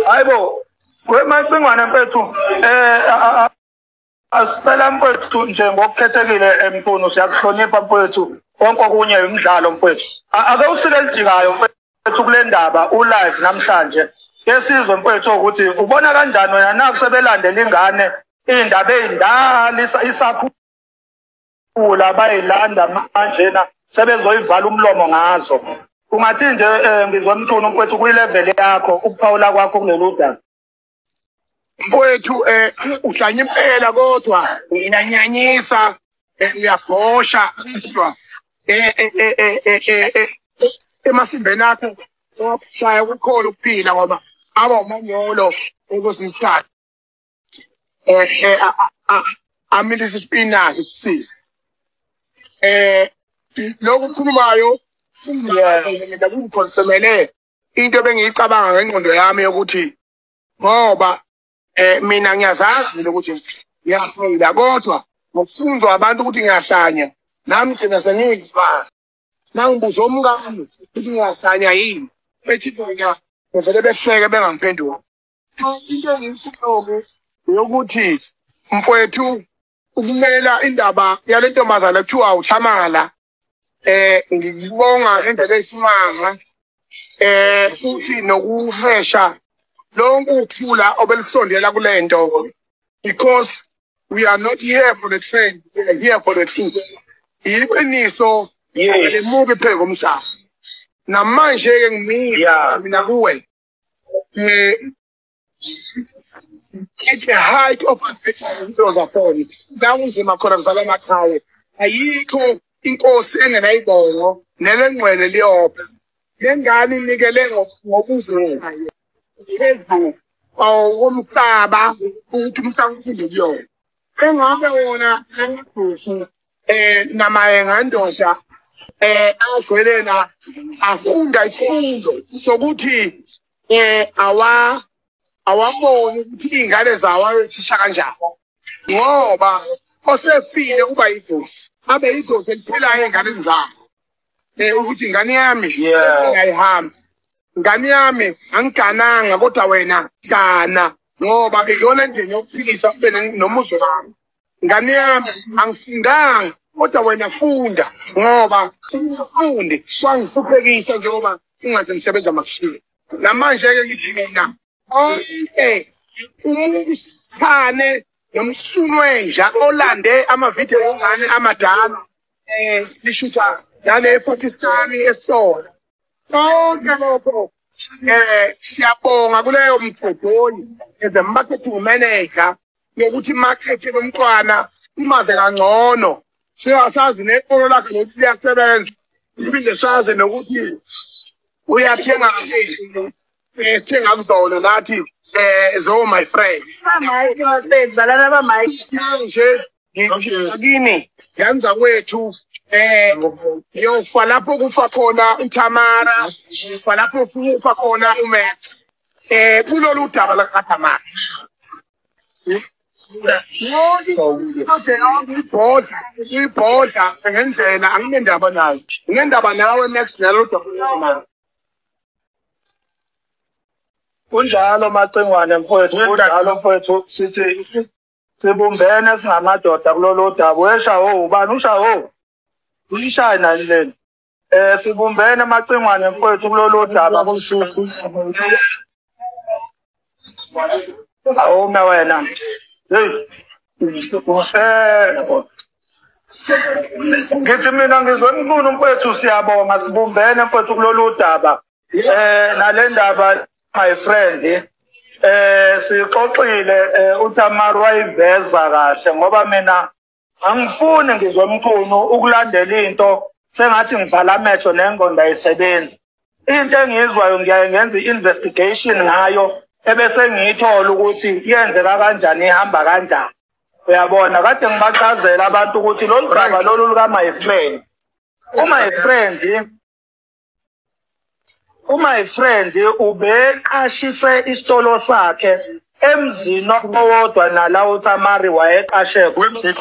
hayibo kwemacingwane mfethu asicela mfethu nje ngokukhethekile Mkhunu siyakuhlonipha mfethu konke okunye umdlalo mfethu ake usile lijikayo mfethu kule ndaba ulive namhlanje kesizwe mfethu ukuthi ubona kanjani wena nakusebelandela ingane indaba ezindala isakhula bayilanda manjena sebezoyivala umlomo ngazo ungathi nje ngizwe Mkhunu mfethu kuyilevel yakho ukuphawula kwakho kulelo daba mfowethu uhlanya impela kodwa inanyanyisa uyabhosha kodwa emasimbeni akho shaya ukukhona ukuphila ngoba aba umanyolo ekosisikhathi amilisa isipinashi sisize lokhu ukukhulumayo mina kungiphonsomele into bengiyicabanga ngengqondo yami yokuthi ngoba mina ngiyazazi ukuthi ngiyaphila kodwa ngokufunzwa abantu ukuthi ngiyahlanya nami ngina sengiyifazi nangibuza umngane ukuthi ngiyahlanya yini bethi bona ngivele behleke bengangiphendula into engiyishoyo yokuthi mfowethu ukumela indaba yale ntombazana kuthiwa uThamala ngikubonga indlela eyisimanga futhi nokuhesha lonke ukuphula obelisondela kule nto because we are not here for the trend, we are here for the truth. Iqiniso limubi pheko umhlaba namanje ke mina kuwe at the height of adversity zaphona nawuzima khona kuzala emakhaya ayikho inkosi engenayibongo nelengcwele liyopha lengane inikele ngobuzwe phezulu womhlaba ukuthi umhlaba ufunde kuyona engabe wona angibhushi namaye ngandosha agcwelena afunda isifundo sokuthi awaboni ukuthi ingane zawo ayothisha kanjani ngoba osefile uba idlozi abe idlozi eliphilayo enganeni zabo ukuthi ingane yami ngayihamba ngane yami angigananga kodwa wena gana ngoba ikona ndlela yokuphilisa ube nomuzi wami ngane yami angifundanga kodwa wena funda ngoba ufunde kwangihluphekisa njengoba ungathi ngisebenza makushini namanje ke ngithi mina umusithane nomsunwenja olande amavidiyo engane amadala lishutha nale Pakistan esitolo konke lokho siyabonga kuleyo mgodoli as a marketing manager yokuthi market yomntwana imaze kangcono siyasazi nekolo lakhe lokuthi liyasebenza iphinde sazi nokuthi uyathenga kahle sithenga kuzona nathi zo my friend balana ba Mike nje ngikini yanza kwethu yofa lapho kufa khona uThamara yofa lapho kufa khona uMax kulolu daba la kaThamara ibhodla ngendlela anginendaba nayo ngendaba nawe Max nalo daba kunjalo macingwane mfowethu kunjalo mfowethu sithi sibumbene singamadoda kulolu daba wesha ubani usha uyishaya nani lena sibumbene macingwane mfowethu kulolu daba kusuthi awume wena ngithi mina ngizwe Mkhulu mfowethu siyabonga sibumbene mfowethu kulolu daba nale ndaba my friend sixoxile uThamara wayiveza kahle ngoba mina angifuni ngizwe Mkhulu ukulandela into sengathi ngivala amehlo nengqondo ayisebenzi into engizwayo ngiyaye ngenza investigation ngayo ebese ngiyithola ukuthi yenzeka kanjani ihamba kanjani uyabona kade ngibachazela abantu ukuthi lolu daba lolu luka my friend my friend ubeqashise isitolo sakhe emzini owodwa nala uThamari wayeqashe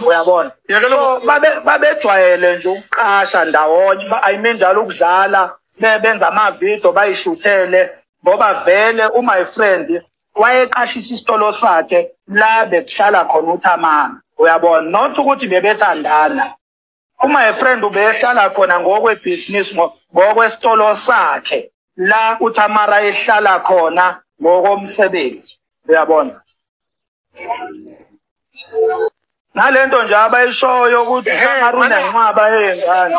uyabona so babejwayele nje ukuqasha ndawonye I mean njalo ukudlala benza amavidiyo bayishuthele ngoba vele my friend wayeqashisa isitolo sakhe la bekuhlala khona uThamara uyabona not ukuthi bebethandana my friend ubehlala khona ngokwebusiness ngokwesitolo sakhe la uThamara ehlala khona ngokomsebenzi uyabona nalento nje abayishoyo ukuthi uThamara unenqwaba yengane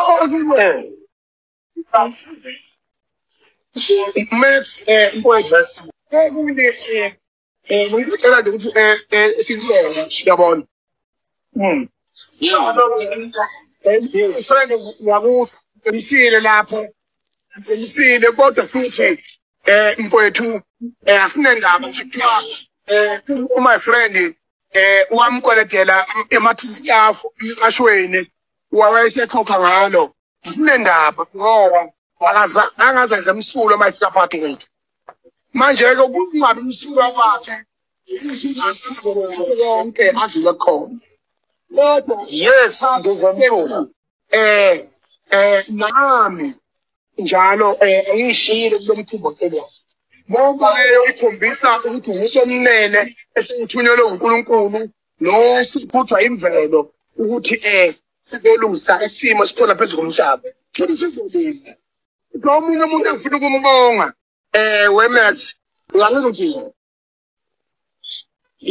Max mfowethu kule ngicela nje ukuthi sikubona yabona friend yakuthi emsile lapho emsile kodwa futhi mfowethu asinendaba nje kuthiwa my friend wamkoletela emathistaf ashweni wayesekhokha ngalo asinendaba ngoba angazenza emsulo mayifika phakathi kwethu manje ke kungabi umsulo wakhe yonke adlule khona kodwa yes ngizomthola nami njalo ngishilo kulomkhubo kelwa ngoba leyo ikhombisa ukuthi ngishomnene esingithunyelwe uNkulunkulu lo siphuthwa imvelo ukuthi sikolungisa isimo sikhona phezulu komhlaba futhi sizolisa omunye umuntu engifuna ukumbonga weMax uyangizothini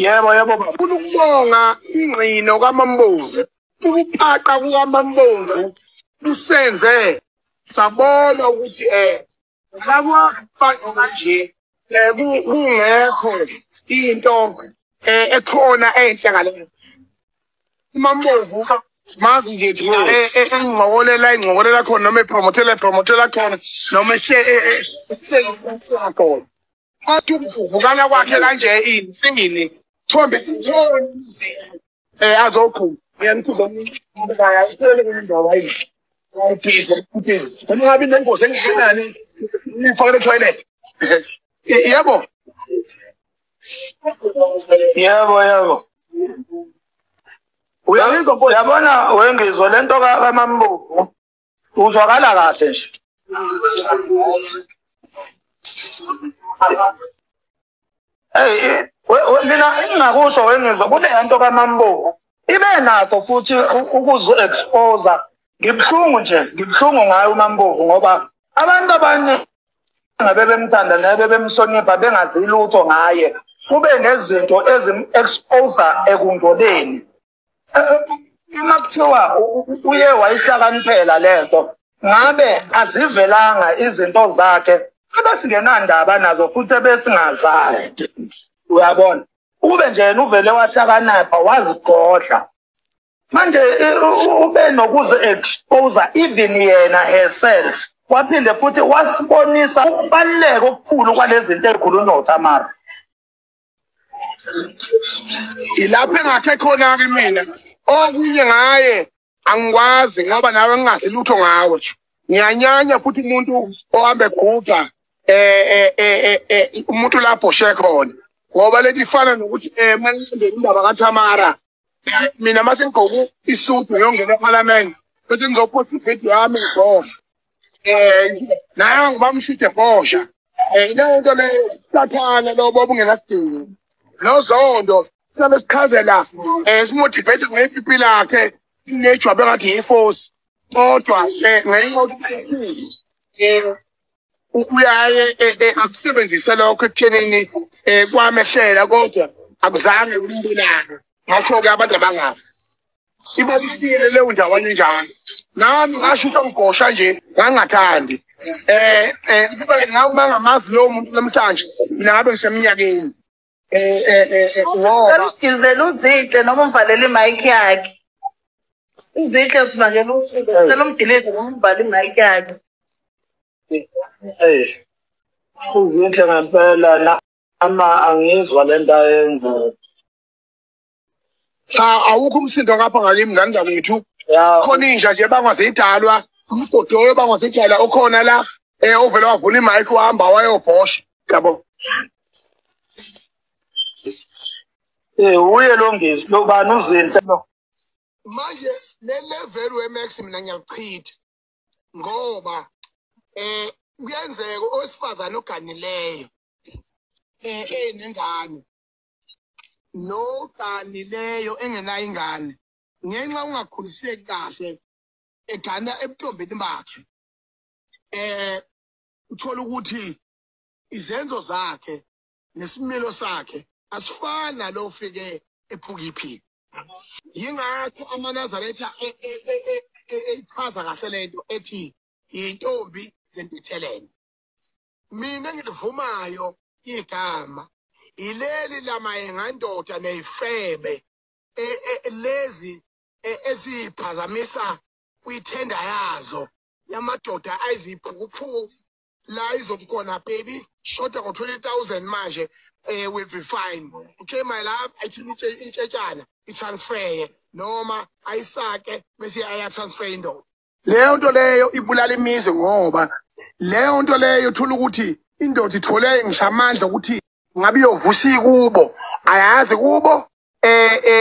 yebo ufuna ukubonga ingqino kaMambovu ukuphaqa kukaMambovu kusenze sabona ukuthi lakwa manje kungekho into ekhona enhle ngale uMambovu mazi nje ingcokolela khona noma ipromotela khona noma khona athi ukuvukana kwakhe kanje insingini thombe azokho ngiyanikhuza ngaya isele kundawo hayi uphize ngabe nengozi engiyenani ngifakele toilet yebo uyabona wengizwe lento kaMambovu uzwakala kahle nje mina engingakusho wengizwe kule nto kaMambovu ibe nakho futhi ukuzi-expose ngibhlungu ngayo uMambovu ngoba abantu abanye bebemthanda nebebemhlonipha bengazi lutho ngaye kube nezinto ezim-expose ekungcoleni uma kuthiwa uye wayihlakaniphela lento ngabe azivelanga izinto zakhe abesingenandaba nazo futhi ebesingazazi uyabona ube nje yena uvele wahlakanipha wazigodla manje ube nokuzi-expose even yena herself waphinde futhi wasibonisa ukubaluleka okukhulu kwalezi zinto ezikhulunywa uThamara ilapho engakhe khona-ke mina okunye ngaye angikwazi ngoba nawe ngingazi lutho ngawe ngiyanyanya futhi umuntu ohambe egubha umuntu lapho she khona ngoba leti ifana nokuthi manje indaba kaThamara mina mase ngigqoka isudu ngiyongena eParliament bese ngizophosta ivideo yami ngibosha naye ngibamshute bosha lento le sathana lobo obungenasidingo nozondo sabe sichazela simotivate ngepipi lakhe nejwabe ngathi yiforce kodwa ngenxa uyaye akusebenzise lokho ekuthenini kwamehlela kodwa akuzange kumbulana ngakho-ke abantu abangafi ibalulekile leyo ndawana enjalo nami ngasho ngigosha nje ngangathandi ngamazi lowo muntu namhlanje mina ngabe ngiseminyakeni Usigizele uZinhle noma umvalele imayikhi yakhe. uZinhle simangela usuku selomdileze noma umvale imayikhi yakhe. uZinhle ngempela nama angizwa lento ayenza cha awukho umsindo ngapha ngakimi ngani wethu khona inja nje bangwazidalwa umgodoyo bangwazidala okhona la ovela wavula imayikhi wahamba wayobhosha yabo uye longezi lobani uZinhle lo manje le level weMax mina ngiyachitha ngoba kuyenzeka owesifazane oganileyo enengane noganileyo engenayo ingane ngenxa ungakhuliseki kahle egana ebuntombini bakhe uthola ukuthi izenzo zakhe nesimilo sakhe asifana lo ufike ephukiphi yingakho amanazaretha echaza kahle lento ethi intombi zentithelene mina ngilivumayo igama ileli lamayengandoda neyifebe lezi eziphazamisa kwithenda yazo yamadoda ayiziphukuphuku la izothi khona baby shorter ngo 20,000 manje will be fine okay my love ayithini intshetsana itransfer noma ayisake bese ayatransfer indoda leyo nto leyo ibulala imizi ngoba leyo nto leyo uthola ukuthi indoda ithole ngishamandla ukuthi ngabe iyovusa kubo ayazi kubo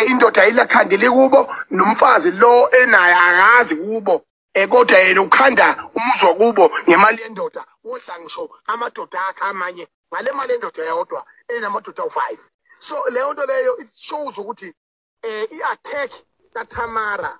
indoda ayilakhandeli kubo nomfazi lo enaye akazi kubo kodwa yena ukhanda umuzwa kubo ngemali yendoda wodla ngisho amadoda akhe amanye ngale mali yendoda yodwa enamadoda u5 so leyo nto leyo it shows ukuthi i-attack kaTamara